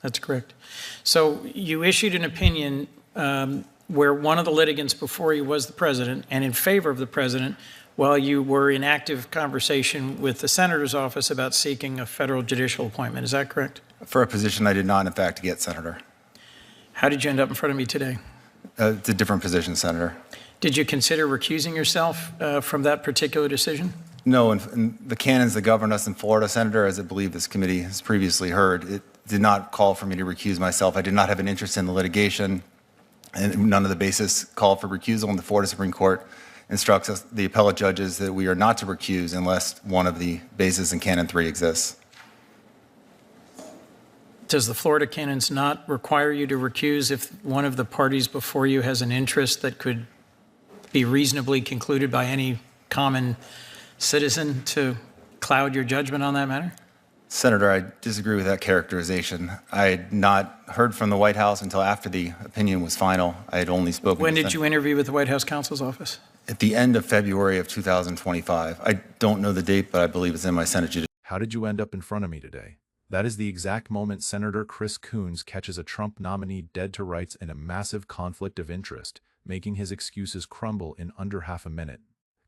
That's correct. So you issued an opinion where one of the litigants before you was the president and in favor of the president while you were in active conversation with the senator's office about seeking a federal judicial appointment. Is that correct? For a position I did not, in fact, get, Senator. How did you end up in front of me today? It's a different position, Senator. Did you consider recusing yourself from that particular decision? No, and the canons that govern us in Florida, Senator, as I believe this committee has previously heard, it did not call for me to recuse myself. I did not have an interest in the litigation, and none of the basis called for recusal, and the Florida Supreme Court instructs us, the appellate judges, that we are not to recuse unless one of the bases in Canon 3 exists. Does the Florida canons not require you to recuse if one of the parties before you has an interest that could be reasonably concluded by any common citizen to cloud your judgment on that matter? Senator, I disagree with that characterization. I had not heard from the White House until after the opinion was final. I had only spoken. When did you interview with the White House counsel's office? At the end of February of 2025. I don't know the date, but I believe it's in my Senate Judicial. How did you end up in front of me today? That is the exact moment Senator Chris Coons catches a Trump nominee dead to rights in a massive conflict of interest, making his excuses crumble in under half a minute.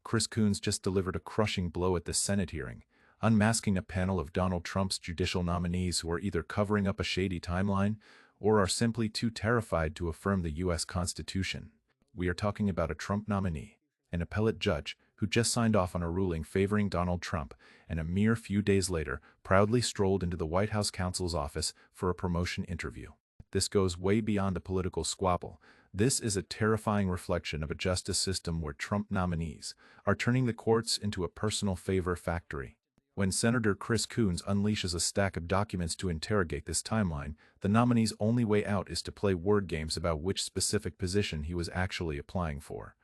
Chris Coons just delivered a crushing blow at the Senate hearing, unmasking a panel of Donald Trump's judicial nominees who are either covering up a shady timeline or are simply too terrified to affirm the U.S. Constitution. We are talking about a Trump nominee, an appellate judge who just signed off on a ruling favoring Donald Trump and a mere few days later proudly strolled into the White House counsel's office for a promotion interview. This goes way beyond a political squabble. This is a terrifying reflection of a justice system where Trump nominees are turning the courts into a personal favor factory. When Senator Chris Coons unleashes a stack of documents to interrogate this timeline, the nominee's only way out is to play word games about which specific position he was actually applying for.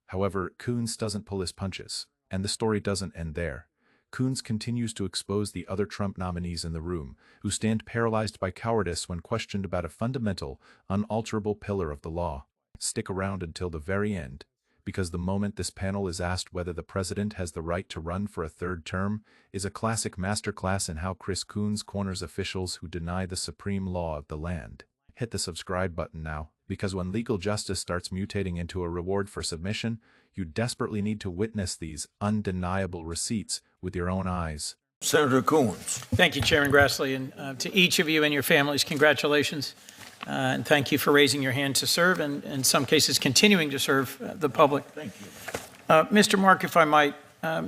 However, Coons doesn't pull his punches, and the story doesn't end there. Coons continues to expose the other Trump nominees in the room, who stand paralyzed by cowardice when questioned about a fundamental, unalterable pillar of the law. Stick around until the very end, because the moment this panel is asked whether the president has the right to run for a third term is a classic masterclass in how Chris Coons corners officials who deny the supreme law of the land. Hit the subscribe button now, because when legal justice starts mutating into a reward for submission, you desperately need to witness these undeniable receipts with your own eyes. Senator Coons. Thank you, Chairman Grassley, and to each of you and your families, congratulations. And thank you for raising your hand to serve and in some cases continuing to serve the public. Thank you. Mr. Mark, if I might,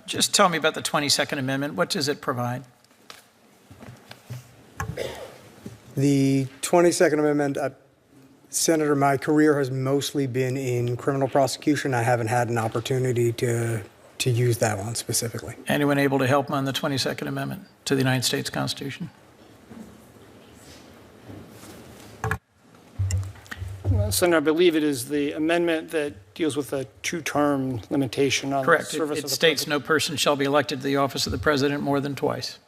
just tell me about the 22nd Amendment. What does it provide? The 22nd Amendment, Senator, my career has mostly been in criminal prosecution. I haven't had an opportunity to use that one specifically. Anyone able to help on the 22nd Amendment to the United States Constitution? Well, Senator, I believe it is the amendment that deals with a two-term limitation on Correct. the service It of the states president. no person shall be elected to the office of the president more than twice.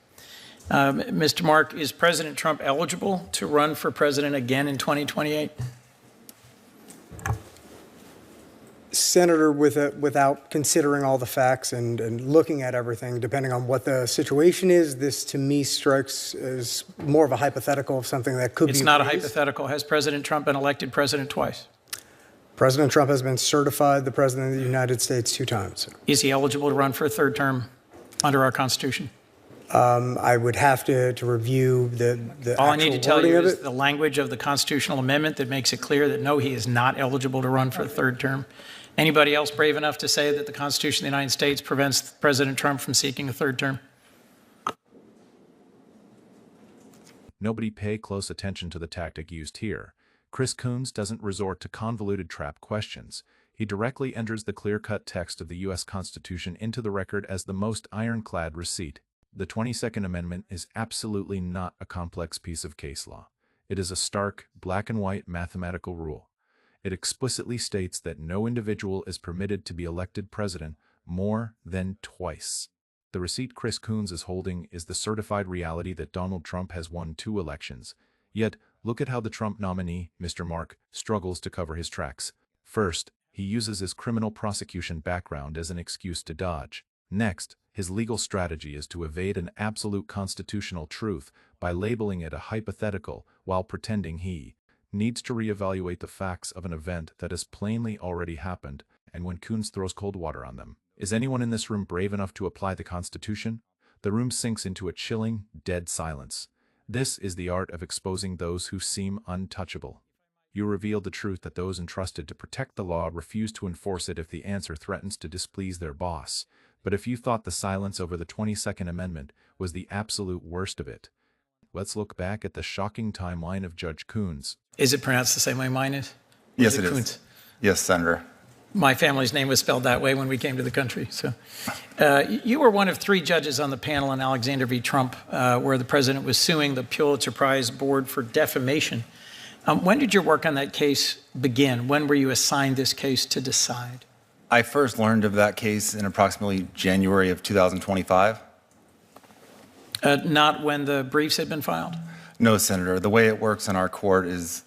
Mr. Mark, is President Trump eligible to run for president again in 2028? Senator, without considering all the facts and looking at everything, depending on what the situation is, this to me strikes as more of a hypothetical of something that could be It's not a raised. hypothetical. Has President Trump been elected president twice? President Trump has been certified the President of the United States 2 times. Is he eligible to run for a third term under our Constitution? I would have to review the All I actual need to tell wording you of is it. the language of the constitutional amendment that makes it clear that no, he is not eligible to run for a third term. Anybody else brave enough to say that the Constitution of the United States prevents President Trump from seeking a third term? Nobody pay close attention to the tactic used here. Chris Coons doesn't resort to convoluted trap questions. He directly enters the clear-cut text of the U.S. Constitution into the record as the most ironclad receipt. The 22nd Amendment is absolutely not a complex piece of case law. It is a stark, black-and-white mathematical rule. It explicitly states that no individual is permitted to be elected president more than twice. The receipt Chris Coons is holding is the certified reality that Donald Trump has won 2 elections. Yet, look at how the Trump nominee, Mr. Mark, struggles to cover his tracks. First, he uses his criminal prosecution background as an excuse to dodge. Next, his legal strategy is to evade an absolute constitutional truth by labeling it a hypothetical while pretending he needs to reevaluate the facts of an event that has plainly already happened, and when Coons throws cold water on them. Is anyone in this room brave enough to apply the Constitution? The room sinks into a chilling, dead silence. This is the art of exposing those who seem untouchable. You reveal the truth that those entrusted to protect the law refuse to enforce it if the answer threatens to displease their boss. But if you thought the silence over the 22nd Amendment was the absolute worst of it, let's look back at the shocking timeline of Judge Coons. Is it pronounced the same way mine is? Or Yes, it is. Coons? Yes, Senator. My family's name was spelled that way when we came to the country. So, you were one of 3 judges on the panel in Alexander v. Trump, where the president was suing the Pulitzer Prize Board for defamation. When did your work on that case begin? When were you assigned this case to decide? I first learned of that case in approximately January of 2025. Not when the briefs had been filed? No, Senator. The way it works in our court is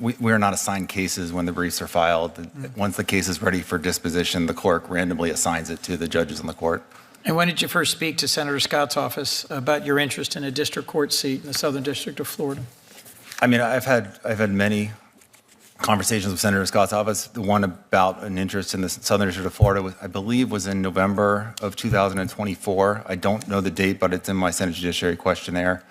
we are not assigned cases when the briefs are filed. Once the case is ready for disposition, the clerk randomly assigns it to the judges in the court. And when did you first speak to Senator Scott's office about your interest in a district court seat in the Southern District of Florida? I mean, I've had many conversations with Senator Scott's office. The one about an interest in the Southern District of Florida, I believe, was in November of 2024. I don't know the date, but it's in my Senate Judiciary questionnaire.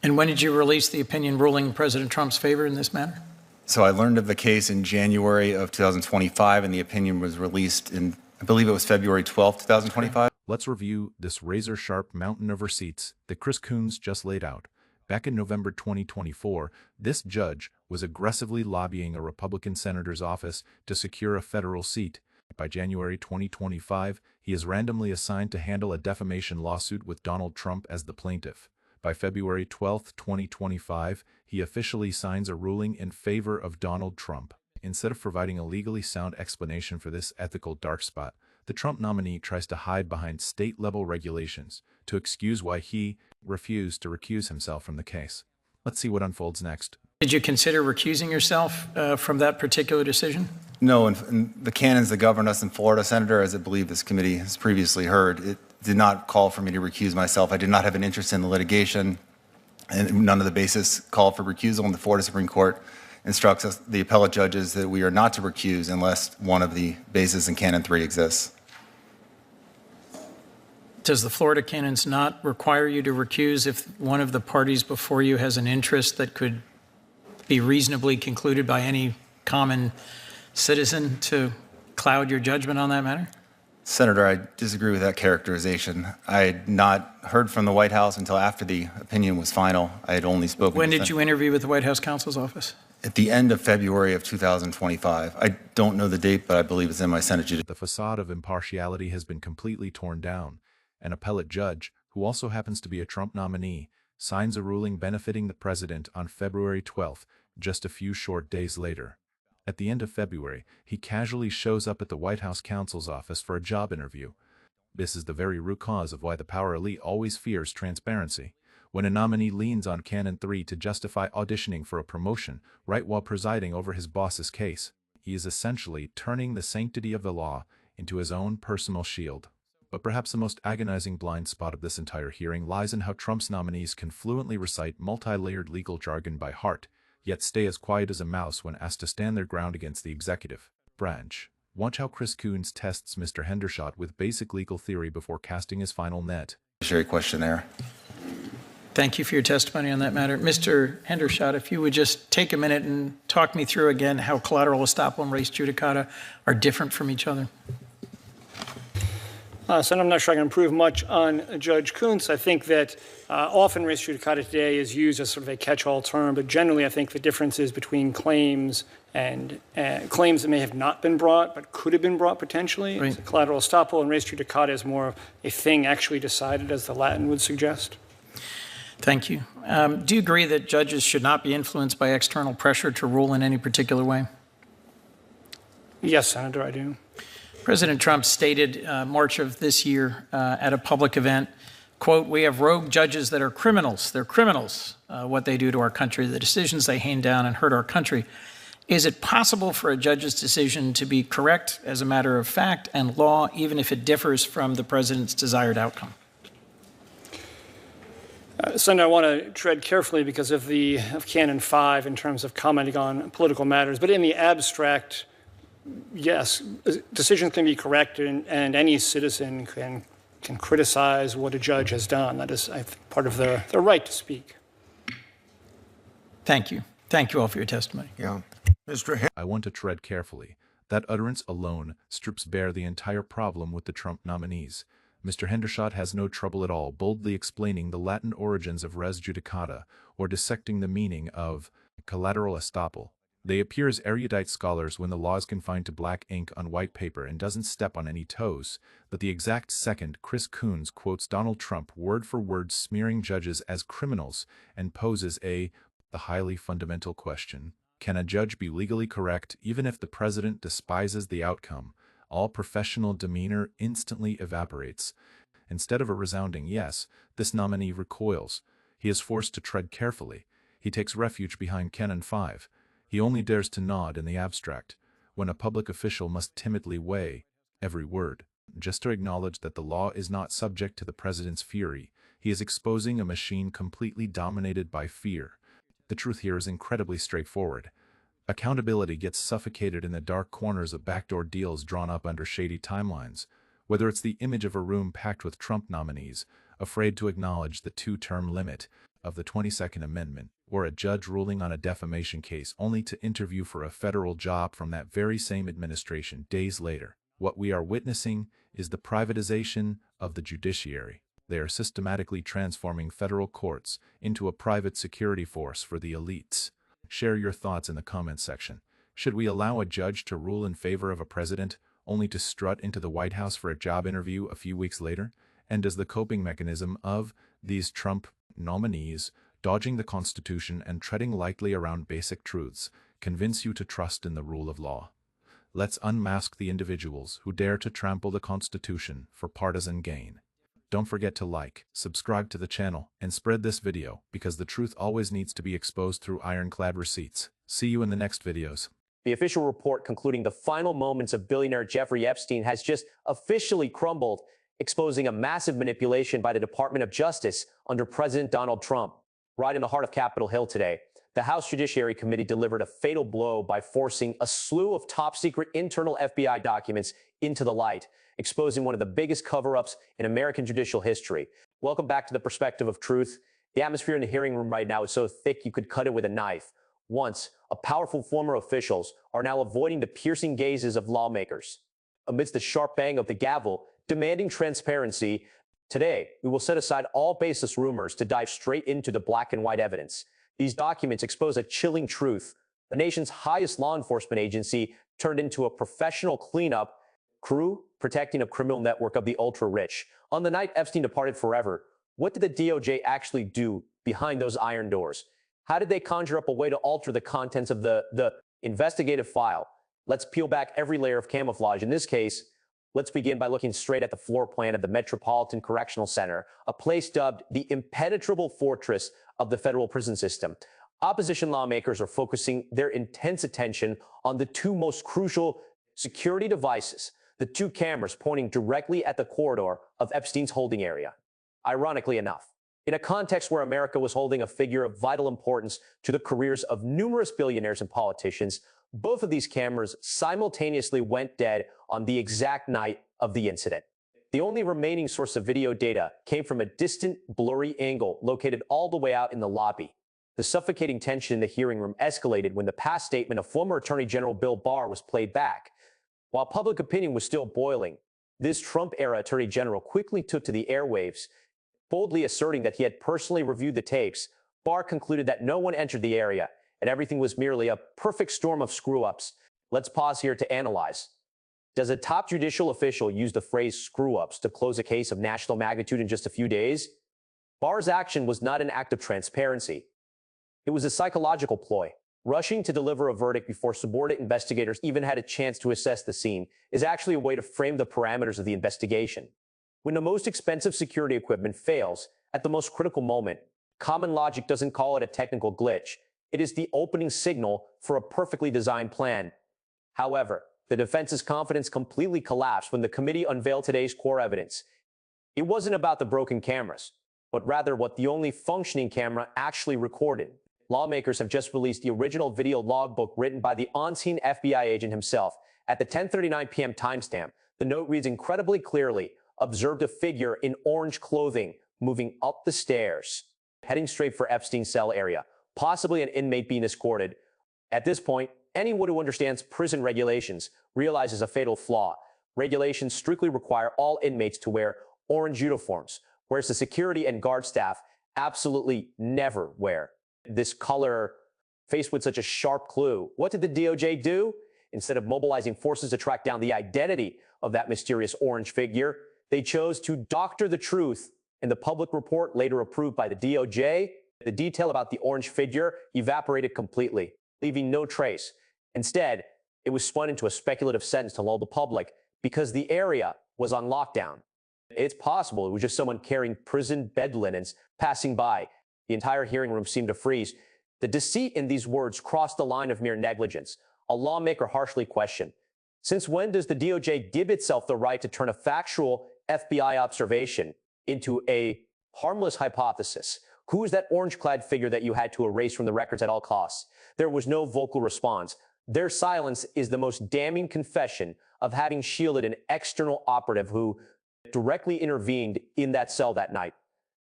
And when did you release the opinion ruling in President Trump's favor in this matter? So I learned of the case in January of 2025, and the opinion was released in, I believe it was February 12th, 2025. Let's review this razor-sharp mountain of receipts that Chris Coons just laid out. Back in November 2024, this judge was aggressively lobbying a Republican senator's office to secure a federal seat. By January 2025, he is randomly assigned to handle a defamation lawsuit with Donald Trump as the plaintiff. By February 12, 2025, he officially signs a ruling in favor of Donald Trump. Instead of providing a legally sound explanation for this ethical dark spot, the Trump nominee tries to hide behind state-level regulations to excuse why he refused to recuse himself from the case. Let's see what unfolds next. Did you consider recusing yourself from that particular decision? No, and the canons that govern us in Florida, Senator, as I believe this committee has previously heard, it did not call for me to recuse myself. I did not have an interest in the litigation, and none of the basis called for recusal, and the Florida Supreme Court instructs us, the appellate judges, that we are not to recuse unless one of the bases in Canon 3 exists. Does the Florida canons not require you to recuse if one of the parties before you has an interest that could be reasonably concluded by any common citizen to cloud your judgment on that matter? Senator, I disagree with that characterization. I had not heard from the White House until after the opinion was final. I had only spoken. When did you interview with the White House counsel's office? At the end of February of 2025. I don't know the date, but I believe it's in my Senate Judiciary. The facade of impartiality has been completely torn down. An appellate judge, who also happens to be a Trump nominee, signs a ruling benefiting the president on February 12th, just a few short days later. At the end of February, he casually shows up at the White House counsel's office for a job interview. This is the very root cause of why the power elite always fears transparency. When a nominee leans on Canon 3 to justify auditioning for a promotion right while presiding over his boss's case, he is essentially turning the sanctity of the law into his own personal shield. But perhaps the most agonizing blind spot of this entire hearing lies in how Trump's nominees can fluently recite multi-layered legal jargon by heart, yet stay as quiet as a mouse when asked to stand their ground against the executive branch. Watch how Chris Coons tests Mr. Hendershot with basic legal theory before casting his final net. Questionnaire. Thank you for your testimony on that matter. Mr. Hendershot, if you would just take a minute and talk me through again how collateral estoppel and res judicata are different from each other. Senator, I'm not sure I can improve much on Judge Coons. I think that often res judicata today is used as sort of a catch-all term, but generally I think the difference is between claims and claims that may have not been brought but could have been brought potentially. Right. So collateral estoppel and res judicata is more of a thing actually decided, as the Latin would suggest. Thank you. Do you agree that judges should not be influenced by external pressure to rule in any particular way? Yes, Senator, I do. President Trump stated March of this year at a public event, quote, "We have rogue judges that are criminals. They're criminals, what they do to our country, the decisions they hand down and hurt our country. Is it possible for a judge's decision to be correct as a matter of fact and law, even if it differs from the president's desired outcome?" Senator, I want to tread carefully because of Canon 5 in terms of commenting on political matters. But in the abstract, yes, decisions can be corrected, and any citizen can criticize what a judge has done. That is, I think, part of their right to speak. Thank you. Thank you all for your testimony. Yeah. I want to tread carefully. That utterance alone strips bare the entire problem with the Trump nominees. Mr. Hendershot has no trouble at all boldly explaining the Latin origins of res judicata or dissecting the meaning of collateral estoppel. They appear as erudite scholars when the law is confined to black ink on white paper and doesn't step on any toes, but the exact second Chris Coons quotes Donald Trump word for word smearing judges as criminals and poses the highly fundamental question: can a judge be legally correct even if the president despises the outcome? All professional demeanor instantly evaporates. Instead of a resounding yes, this nominee recoils. He is forced to tread carefully. He takes refuge behind Canon 5. He only dares to nod in the abstract, when a public official must timidly weigh every word. Just to acknowledge that the law is not subject to the president's fury, he is exposing a machine completely dominated by fear. The truth here is incredibly straightforward. Accountability gets suffocated in the dark corners of backdoor deals drawn up under shady timelines, whether it's the image of a room packed with Trump nominees, afraid to acknowledge the two-term limit of the 22nd Amendment, or a judge ruling on a defamation case only to interview for a federal job from that very same administration days later. What we are witnessing is the privatization of the judiciary. They are systematically transforming federal courts into a private security force for the elites. Share your thoughts in the comments section. Should we allow a judge to rule in favor of a president only to strut into the White House for a job interview a few weeks later? And does the coping mechanism of these Trump nominees dodging the Constitution and treading lightly around basic truths convince you to trust in the rule of law? Let's unmask the individuals who dare to trample the Constitution for partisan gain. Don't forget to like, subscribe to the channel, and spread this video, because the truth always needs to be exposed through ironclad receipts. See you in the next videos. The official report concluding the final moments of billionaire Jeffrey Epstein has just officially crumbled, exposing a massive manipulation by the Department of Justice under President Donald Trump. Right in the heart of Capitol Hill today, the House Judiciary Committee delivered a fatal blow by forcing a slew of top-secret internal FBI documents into the light, exposing one of the biggest cover-ups in American judicial history. Welcome back to the Perspective of Truth. The atmosphere in the hearing room right now is so thick you could cut it with a knife. Once, a powerful former officials are now avoiding the piercing gazes of lawmakers. Amidst the sharp bang of the gavel, demanding transparency, today, we will set aside all baseless rumors to dive straight into the black and white evidence. These documents expose a chilling truth. The nation's highest law enforcement agency turned into a professional cleanup crew protecting a criminal network of the ultra-rich. On the night Epstein departed forever, what did the DOJ actually do behind those iron doors? How did they conjure up a way to alter the contents of the investigative file? Let's peel back every layer of camouflage. In this case, let's begin by looking straight at the floor plan of the Metropolitan Correctional Center, a place dubbed the impenetrable fortress of the federal prison system. Opposition lawmakers are focusing their intense attention on the two most crucial security devices, the two cameras pointing directly at the corridor of Epstein's holding area. Ironically enough, in a context where America was holding a figure of vital importance to the careers of numerous billionaires and politicians, both of these cameras simultaneously went dead on the exact night of the incident. The only remaining source of video data came from a distant, blurry angle located all the way out in the lobby. The suffocating tension in the hearing room escalated when the past statement of former Attorney General Bill Barr was played back. While public opinion was still boiling, this Trump-era Attorney General quickly took to the airwaves, boldly asserting that he had personally reviewed the tapes. Barr concluded that no one entered the area, and everything was merely a perfect storm of screw-ups. Let's pause here to analyze. Does a top judicial official use the phrase screw-ups to close a case of national magnitude in just a few days? Barr's action was not an act of transparency. It was a psychological ploy. Rushing to deliver a verdict before subordinate investigators even had a chance to assess the scene is actually a way to frame the parameters of the investigation. When the most expensive security equipment fails at the most critical moment, common logic doesn't call it a technical glitch. It is the opening signal for a perfectly designed plan. However, the defense's confidence completely collapsed when the committee unveiled today's core evidence. It wasn't about the broken cameras. but rather what the only functioning camera actually recorded. Lawmakers have just released the original video logbook written by the on-scene FBI agent himself. At the 10:39 p.m. timestamp, the note reads incredibly clearly, observed a figure in orange clothing moving up the stairs, heading straight for Epstein's cell area, possibly an inmate being escorted. At this point, anyone who understands prison regulations realizes a fatal flaw. Regulations strictly require all inmates to wear orange uniforms, whereas the security and guard staff absolutely never wear this color. Faced with such a sharp clue, what did the DOJ do? Instead of mobilizing forces to track down the identity of that mysterious orange figure, they chose to doctor the truth. In the public report later approved by the DOJ, the detail about the orange figure evaporated completely, leaving no trace. Instead, it was spun into a speculative sentence to lull the public because the area was on lockdown. It's possible it was just someone carrying prison bed linens passing by. The entire hearing room seemed to freeze. The deceit in these words crossed the line of mere negligence. A lawmaker harshly questioned, since when does the DOJ give itself the right to turn a factual FBI observation into a harmless hypothesis? Who is that orange-clad figure that you had to erase from the records at all costs? There was no vocal response. Their silence is the most damning confession of having shielded an external operative who directly intervened in that cell that night.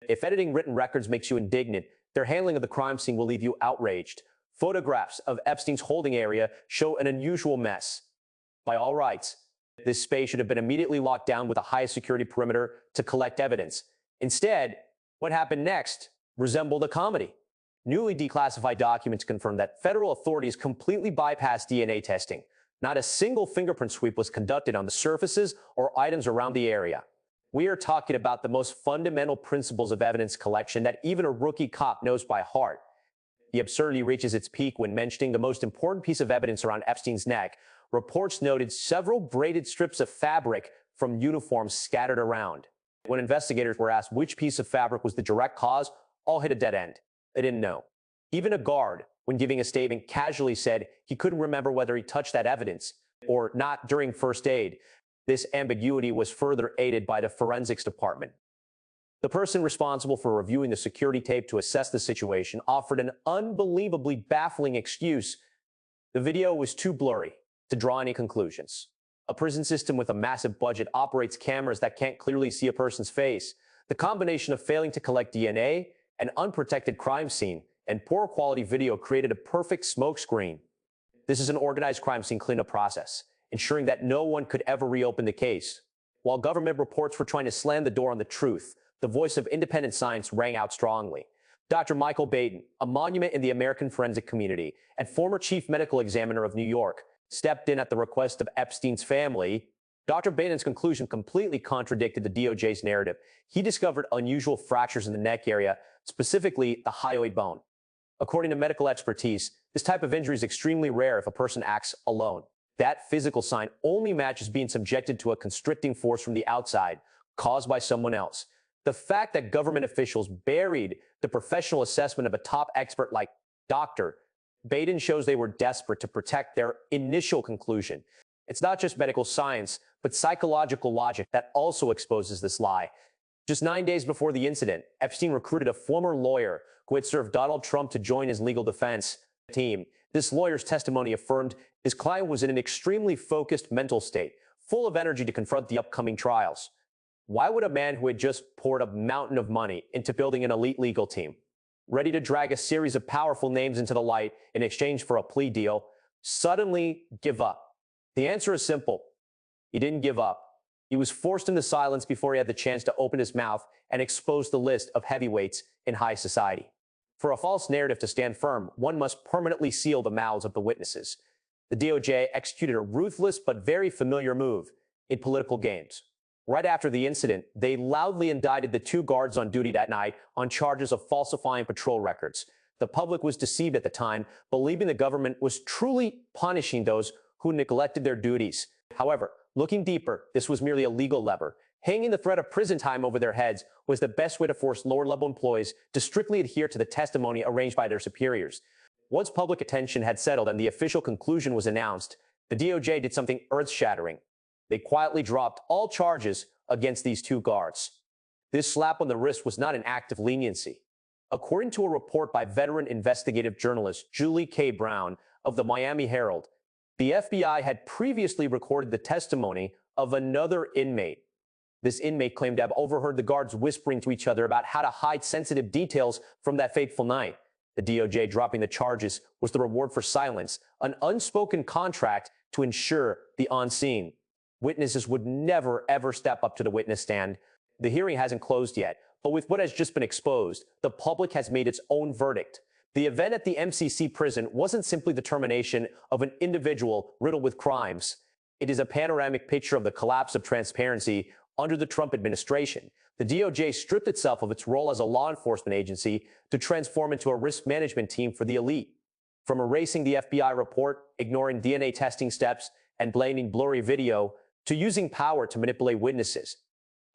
If editing written records makes you indignant, their handling of the crime scene will leave you outraged. Photographs of Epstein's holding area show an unusual mess. By all rights, this space should have been immediately locked down with a high security perimeter to collect evidence. Instead, what happened next resembled a comedy. Newly declassified documents confirmed that federal authorities completely bypassed DNA testing. Not a single fingerprint sweep was conducted on the surfaces or items around the area. We are talking about the most fundamental principles of evidence collection that even a rookie cop knows by heart. The absurdity reaches its peak when mentioning the most important piece of evidence around Epstein's neck. Reports noted several braided strips of fabric from uniforms scattered around. When investigators were asked which piece of fabric was the direct cause, all hit a dead end. They didn't know. Even a guard, when giving a statement, casually said he couldn't remember whether he touched that evidence or not during first aid. This ambiguity was further aided by the forensics department. The person responsible for reviewing the security tape to assess the situation offered an unbelievably baffling excuse. The video was too blurry to draw any conclusions. A prison system with a massive budget operates cameras that can't clearly see a person's face. The combination of failing to collect DNA, an unprotected crime scene, and poor quality video created a perfect smokescreen. This is an organized crime scene cleanup process, ensuring that no one could ever reopen the case. While government reports were trying to slam the door on the truth, the voice of independent science rang out strongly. Dr. Michael Baden, a monument in the American forensic community and former chief medical examiner of New York, stepped in at the request of Epstein's family. Dr. Baden's conclusion completely contradicted the DOJ's narrative. He discovered unusual fractures in the neck area, specifically the hyoid bone. According to medical expertise, this type of injury is extremely rare if a person acts alone. That physical sign only matches being subjected to a constricting force from the outside, caused by someone else. The fact that government officials buried the professional assessment of a top expert like Dr. Baden shows they were desperate to protect their initial conclusion. It's not just medical science, but psychological logic that also exposes this lie. Just 9 days before the incident, Epstein recruited a former lawyer who had served Donald Trump to join his legal defense team. This lawyer's testimony affirmed his client was in an extremely focused mental state, full of energy to confront the upcoming trials. Why would a man who had just poured a mountain of money into building an elite legal team, ready to drag a series of powerful names into the light in exchange for a plea deal, suddenly give up? The answer is simple. He didn't give up. He was forced into silence before he had the chance to open his mouth and expose the list of heavyweights in high society. For a false narrative to stand firm, one must permanently seal the mouths of the witnesses. The DOJ executed a ruthless but very familiar move in political games. Right after the incident, they loudly indicted the 2 guards on duty that night on charges of falsifying patrol records. The public was deceived at the time, believing the government was truly punishing those who neglected their duties. However, looking deeper, this was merely a legal lever. Hanging the threat of prison time over their heads was the best way to force lower-level employees to strictly adhere to the testimony arranged by their superiors. Once public attention had settled and the official conclusion was announced, the DOJ did something earth-shattering. They quietly dropped all charges against these 2 guards. This slap on the wrist was not an act of leniency. According to a report by veteran investigative journalist Julie K. Brown of the Miami Herald, the FBI had previously recorded the testimony of another inmate. This inmate claimed to have overheard the guards whispering to each other about how to hide sensitive details from that fateful night. The DOJ dropping the charges was the reward for silence, an unspoken contract to ensure the unseen. Witnesses would never, ever step up to the witness stand. The hearing hasn't closed yet, but with what has just been exposed, the public has made its own verdict. The event at the MCC prison wasn't simply the termination of an individual riddled with crimes. It is a panoramic picture of the collapse of transparency under the Trump administration. The DOJ stripped itself of its role as a law enforcement agency to transform into a risk management team for the elite. From erasing the FBI report, ignoring DNA testing steps, and blaming blurry video, to using power to manipulate witnesses,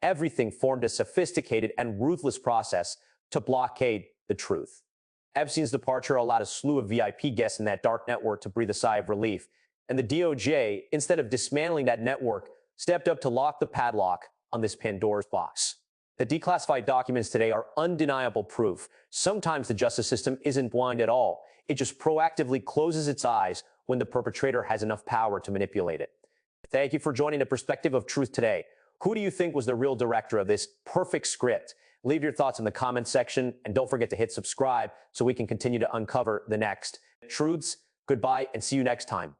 everything formed a sophisticated and ruthless process to blockade the truth. Epstein's departure allowed a slew of VIP guests in that dark network to breathe a sigh of relief, and the DOJ, instead of dismantling that network, stepped up to lock the padlock on this Pandora's box. The declassified documents today are undeniable proof. Sometimes the justice system isn't blind at all. It just proactively closes its eyes when the perpetrator has enough power to manipulate it. Thank you for joining the Perspective of Truth today. Who do you think was the real director of this perfect script? Leave your thoughts in the comments section, and don't forget to hit subscribe so we can continue to uncover the next truths. Goodbye, and see you next time.